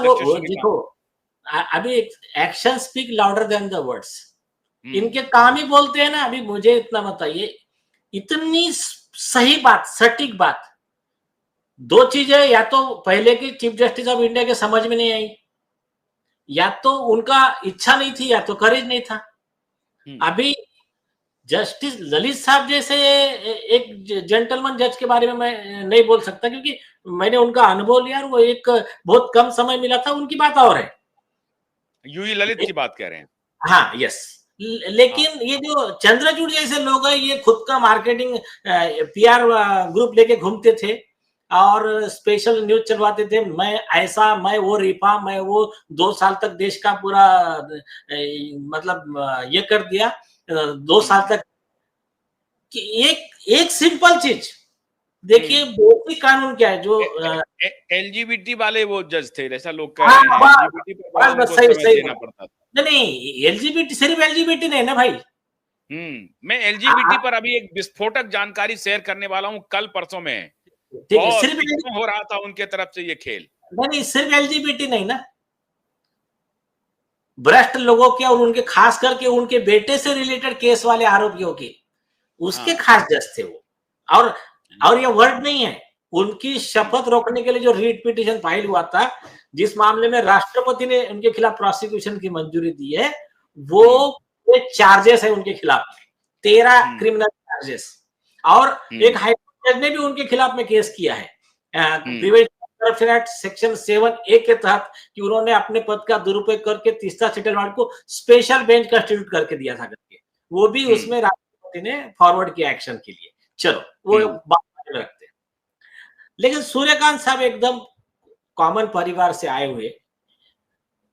वो देखो, अभी action speak louder than the words. इनके काम ही बोलते हैं ना। अभी मुझे इतना बताइए, इतनी सही बात, सटीक बात, दो चीजें, या तो पहले की चीफ जस्टिस ऑफ इंडिया के समझ में नहीं आई, या तो उनका इच्छा नहीं थी, या तो करेज नहीं था। अभी जस्टिस ललित साहब जैसे एक जेंटलमैन जज के बारे में मैं नहीं बोल सकता, क्योंकि मैंने उनका अनुभव लिया और वो एक बहुत कम समय मिला था। उनकी बात और है, यूई ललित की बात कह रहे हैं। हाँ, यस। लेकिन ये जो चंद्रचूड़ जैसे लोग हैं, ये खुद का मार्केटिंग पीआर ग्रुप लेके घूमते थे और स्पेशल न्यूज चलवाते थे, मैं ऐसा, मैं वो रिपा, मैं वो 2 साल तक देश का पूरा मतलब ये कर दिया, 2 साल तक। कि एक सिंपल चीज देखिए, बेसिक कानून क्या है, जो एलजीबीटी वाले वो जज थे, ऐसा लोग कह रहे हैं। एलजीबीटी पर उनको समय देना पड़ता था। नहीं, एलजीबीटी सिर्फ एलजीबीटी नहीं ना भाई। मैं एलजीबीटी पर अभी एक विस्फोटक जानकारी शेयर करने वाला हूं, कल परसों में। ठीक है, सिर्फ क्यों हो रहा था उनके तरफ से ये खेल? नहीं, सिर्फ एलजीबीटी नहीं ना, भ्रष्ट लोगों के और उनके, खास करके उनके बेटे से रिलेटेड केस वाले आरोपियों के, उसके खास जज थे वो। और ये वर्ड नहीं है, उनकी शपथ रोकने के लिए जो रीट पिटीशन फाइल हुआ था, जिस मामले में राष्ट्रपति ने उनके खिलाफ प्रोसिक्यूशन की मंजूरी दी है, वो चार्जेस है उनके खिलाफ, 13 क्रिमिनल चार्जेस। और एक हाईकोर्ट जज ने भी उनके खिलाफ में केस किया है करप्शन एक्ट सेक्शन 7A के तहत, कि उन्होंने अपने पद का दुरुपयोग करके तीसरा सेटलमेंट को स्पेशल बेंच कंस्टिट्यूट करके दिया था करके, वो भी उसमें राष्ट्रपति ने फॉरवर्ड किया एक्शन के लिए। चलो वो बात रखते हैं। लेकिन सूर्यकांत साहब एकदम कॉमन परिवार से आए हुए,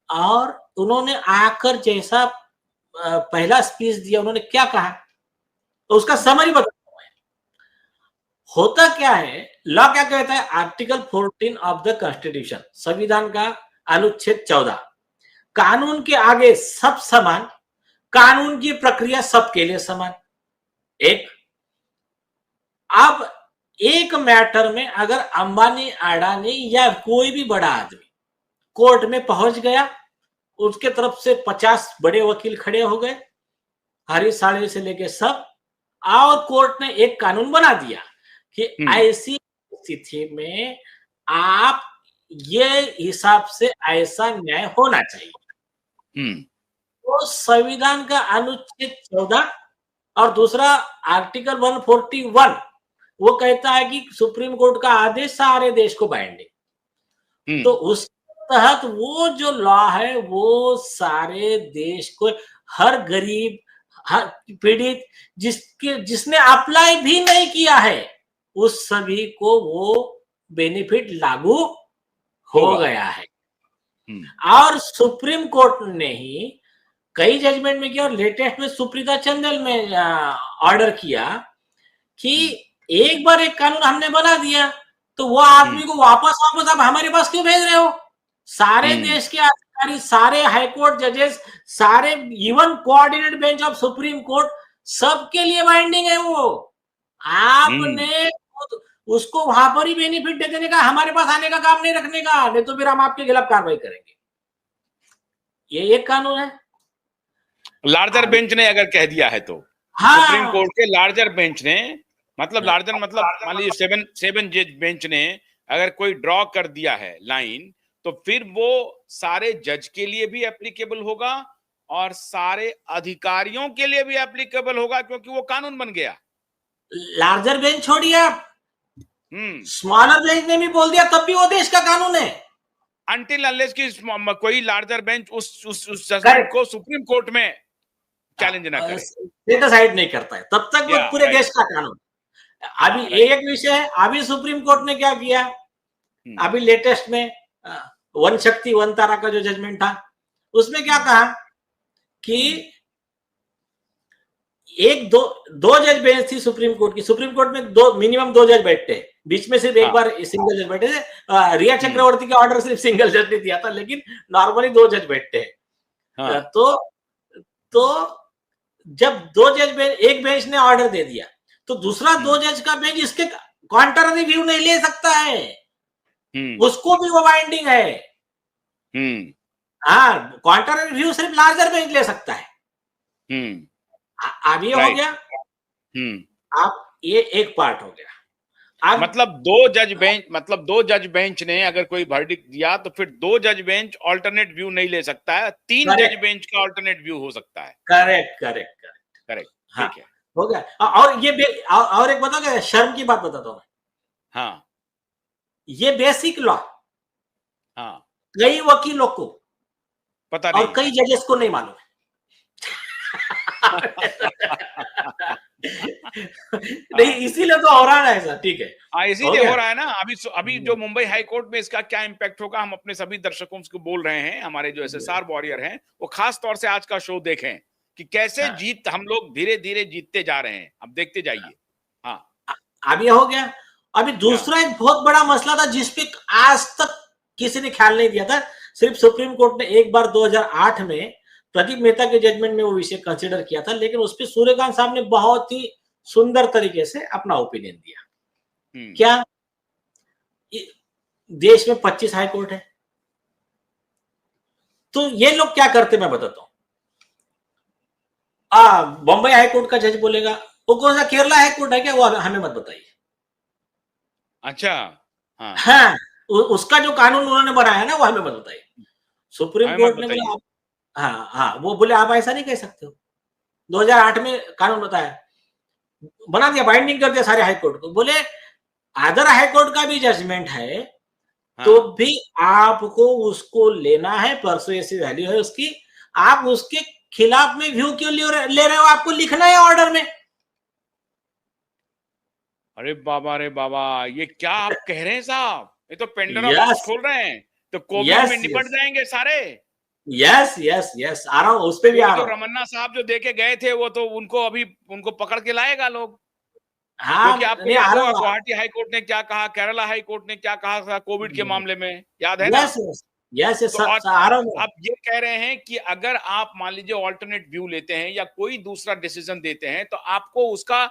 और उन्होंने आकर जैसा पहला स्पीच दिया, उन्होंने क्या कहा, तो उसका समरी बताता हूं। होता क्या है, लॉ क्या कहता है, आर्टिकल 14 ऑफ द कॉन्स्टिट्यूशन, संविधान का अनुच्छेद 14, कानून के आगे सब समान, कानून की प्रक्रिया सबके लिए समान। अब एक मैटर में अगर अंबानी, अडानी या कोई भी बड़ा आदमी कोर्ट में पहुंच गया, उसके तरफ से 50 बड़े वकील खड़े हो गए, हरी साड़ी से लेके सब, और कोर्ट ने एक कानून बना दिया कि ऐसी स्थिति में आप ये हिसाब से ऐसा न्याय होना चाहिए। तो संविधान का अनुच्छेद 14 और दूसरा आर्टिकल 141 वो कहता है कि सुप्रीम कोर्ट का आदेश सारे देश को बाइंडिंग। तो उस तहत वो जो लॉ है वो सारे देश को, हर गरीब, हर पीड़ित, जिसने अप्लाई भी नहीं किया है, उस सभी को वो बेनिफिट लागू हो गया है। और सुप्रीम कोर्ट ने ही कई जजमेंट में किया, और लेटेस्ट में सुप्रीता चंदेल में ऑर्डर किया कि एक बार एक कानून हमने बना दिया, तो वो आदमी को वापस आप हमारे पास क्यों भेज रहे हो? सारे देश के अधिकारी, सारे हाईकोर्ट जजेस, सारे, even coordinate bench of supreme court, सबके लिए बाइंडिंग है वो। आपने उसको वहां पर ही बेनिफिट दे देने का, हमारे पास आने का काम नहीं रखने का, नहीं तो फिर हम आपके खिलाफ कार्रवाई करेंगे। ये एक कानून है। लार्जर बेंच ने अगर कह दिया है तो, सुप्रीम कोर्ट के लार्जर बेंच ने, मतलब लार्जर मतलब मान लीजिए 7 जज बेंच ने अगर कोई ड्रॉ कर दिया है लाइन, तो फिर वो सारे जज के लिए भी एप्लीकेबल होगा और सारे अधिकारियों के लिए भी एप्लीकेबल होगा, क्योंकि वो कानून बन गया। लार्जर बेंच छोड़िए आप, स्मॉलर बेंच ने भी बोल दिया, तब भी वो देश का कानून है। अनटिल अनलेस की कोई लार्जर बेंच उस जजमेंट को सुप्रीम कोर्ट में चैलेंज ना करे, सेटिस्फाइड नहीं करता है, तब तक वो पूरे देश का कानून। अभी एक विषय है, अभी सुप्रीम कोर्ट ने क्या किया, अभी लेटेस्ट में वन शक्ति वन तारा का जो जजमेंट था, उसमें क्या कहा कि एक दो जज बेंच थी सुप्रीम कोर्ट की। सुप्रीम कोर्ट में मिनिमम 2 जज बैठते हैं, बीच में सिर्फ एक बार सिंगल जज बैठे थे। रिया चक्रवर्ती का ऑर्डर सिर्फ सिंगल जज ने दिया था, लेकिन नॉर्मली 2 जज बैठते हैं। तो जब 2 जज बेंच, एक बेंच ने ऑर्डर दे दिया, तो दूसरा 2 जज का बेंच इसके काउंटर रिव्यू नहीं ले सकता है, उसको भी वो बाइंडिंग है। हाँ, क्वांटर रिव्यू सिर्फ लार्जर बेंच ले सकता है। अब ये हो गया, आप ये एक पार्ट हो गया। अब मतलब दो जज बेंच ने अगर कोई वर्डिक्ट दिया तो फिर 2 जज बेंच ऑल्टरनेट व्यू नहीं ले सकता है, 3 जज बेंच का ऑल्टरनेट व्यू हो सकता है। करेक्ट। हाँ, ठीक है, हो गया। और ये और एक बताओ, शर्म की बात बताता हूं मैं। हाँ, ये बेसिक लॉ हाँ, कई वकीलों को पता और नहीं कई जजेस को नहीं मालूम है। नहीं, इसीलिए तो हो रहा है ऐसा। ठीक है, हाँ, इसीलिए हो रहा है ना। अभी जो मुंबई हाई कोर्ट में इसका क्या इम्पैक्ट होगा, हम अपने सभी दर्शकों को बोल रहे हैं, हमारे जो एसएसआर वॉरियर हैं वो खास तौर से आज का शो देखें कि कैसे जीत हम लोग धीरे धीरे जीतते जा रहे हैं। अब देखते जाइए। हाँ, अब ये हो गया। अभी दूसरा एक बहुत बड़ा मसला था जिसपे आज तक किसी ने ख्याल नहीं दिया था। सिर्फ सुप्रीम कोर्ट ने एक बार 2008 में प्रदीप मेहता के जजमेंट में वो विषय कंसिडर किया था, लेकिन उस पर सूर्यकांत साहब ने बहुत ही सुंदर तरीके से अपना ओपिनियन दिया। क्या देश में 25 हाई कोर्ट है, तो ये लोग क्या करते मैं बताता हूं। बॉम्बे हाई कोर्ट का जज बोलेगा वो कौन सा केरला हाई कोर्ट है क्या, वो हमें मत बताइए। अच्छा, हाँ, उसका जो कानून उन्होंने बनाया ना वो हमें मत बताइए। सुप्रीम कोर्ट ने बोला हाँ, वो बोले आप ऐसा नहीं कह सकते हो। 2008 में कानून बताया, बना दिया, बाइंडिंग कर दिया सारे हाई कोर्ट को। बोले अदर हाई कोर्ट का भी जजमेंट है तो भी आपको उसको लेना है, परसुएसिव वैल्यू है उसकी। आप उसके खिलाफ में व्यू क्यों ले रहे हो, आपको लिखना है ऑर्डर में। अरे बाबा, ये क्या आप कह रहे हैं साहब? ये तो पेंडोरा बॉक्स खोल रहे हैं। तो कोविड में निपट जाएंगे सारे। यस आ रहा हूं, उस पे भी आ रहा हूं। रमन्ना साहब जो देके गए थे वो तो उनको पकड़ के लाएगा लोग। हाँ, क्योंकि आपको याद होगा गुवाहाटी हाई कोर्ट ने क्या कहा, केरला हाई कोर्ट ने क्या कहा था कोविड के मामले में, याद है ना? यस तो आप ये कह रहे हैं कि अगर आप मान लीजिए ऑल्टरनेट व्यू लेते हैं या कोई दूसरा डिसीजन देते हैं तो आपको उसका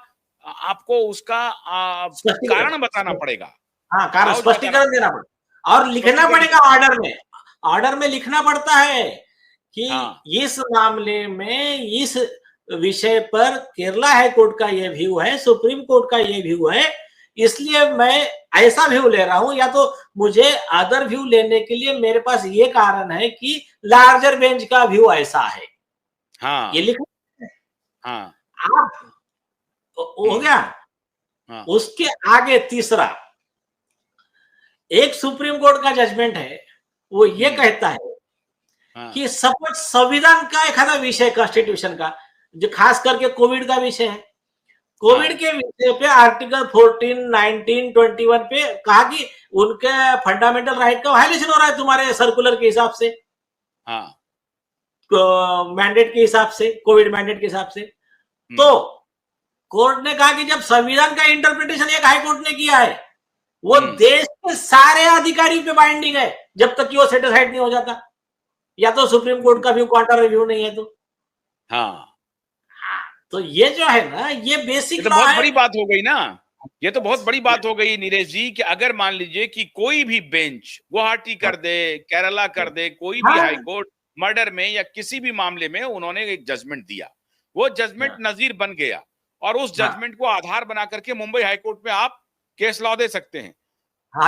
कारण बताना पड़ेगा। हाँ, कारण स्पष्टीकरण देना पड़ेगा और लिखना पड़ेगा ऑर्डर में। ऑर्डर में लिखना पड़ता है कि इस मामले में इस विषय पर केरला हाई कोर्ट का ये व्यू है, सुप्रीम कोर्ट का ये व्यू है, इसलिए मैं ऐसा व्यू ले रहा हूं, या तो मुझे अदर व्यू लेने के लिए मेरे पास ये कारण है कि लार्जर बेंच का व्यू ऐसा है। ये लिखना। आप हो गया। उसके आगे तीसरा एक सुप्रीम कोर्ट का जजमेंट है, वो ये कहता है कि सपोज संविधान का एक आधा विषय कॉन्स्टिट्यूशन का, जो खास करके कोविड का विषय है, कोविड के विषय पे आर्टिकल 14, 19, 21 पे कहा कि उनके फंडामेंटल राइट का वायलेशन हो रहा है तुम्हारे सर्कुलर के हिसाब से, मैंडेट के हिसाब से, कोविड मैंडेट के हिसाब से। तो कोर्ट ने कहा कि जब संविधान का इंटरप्रिटेशन एक हाई कोर्ट ने किया है, वो देश के सारे अधिकारियों पे बाइंडिंग है जब तक कि वो सेटिस्फाइड नहीं हो जाता, या तो सुप्रीम कोर्ट का व्यू क्वार्टर रिव्यू नहीं है तो। तो ये जो है ना, ये बेसिक तो बहुत बड़ी बात हो गई ना। ये तो बहुत बड़ी बात हो गई नीरज जी कि अगर मान लीजिए कि कोई भी बेंच गुवाहाटी कर दे, केरला कर दे, कोई भी हाई कोर्ट मर्डर में या किसी भी मामले में उन्होंने एक जजमेंट दिया, वो जजमेंट नजीर बन गया और उस जजमेंट को आधार बना करके मुंबई हाई कोर्ट में आप केस लॉ दे सकते हैं।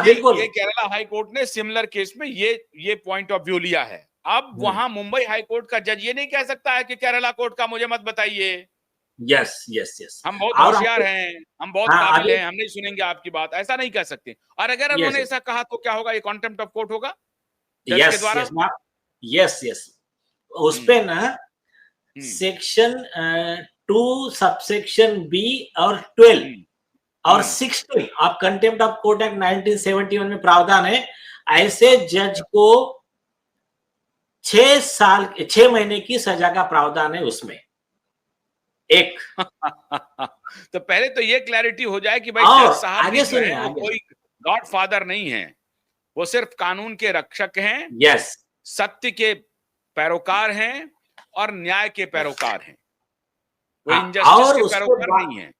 ये केरला हाई कोर्ट ने सिमिलर केस में ये पॉइंट ऑफ व्यू लिया है। अब वहां मुंबई हाई कोर्ट का जज ये नहीं कह सकता है कि केरला कोर्ट का मुझे मत बताइए। यस हम बहुत होशियार हैं, हम बहुत काबिल हैं, हम नहीं सुनेंगे आपकी बात, ऐसा नहीं कह सकते। और अगर उन्होंने ऐसा कहा तो क्या होगा? ये कॉन्टेम्प्ट ऑफ कोर्ट होगा जज के द्वारा। यस उस पे ना सेक्शन 2 सबसेक्शन बी और 12 और 16 of contempt of court act 1971 में प्रावधान है, ऐसे जज को 6 महीने की सजा का प्रावधान है उसमें एक। तो पहले तो ये क्लैरिटी हो जाए कि भाई जज साहब आगे सुनिए, वो कोई गॉड फादर नहीं है, वो सिर्फ कानून के रक्षक हैं, यस, सत्य के पैरोकार हैं और न्याय के पैरोकार हैं, वो इनजस्टिस के पैरोकार नहीं है।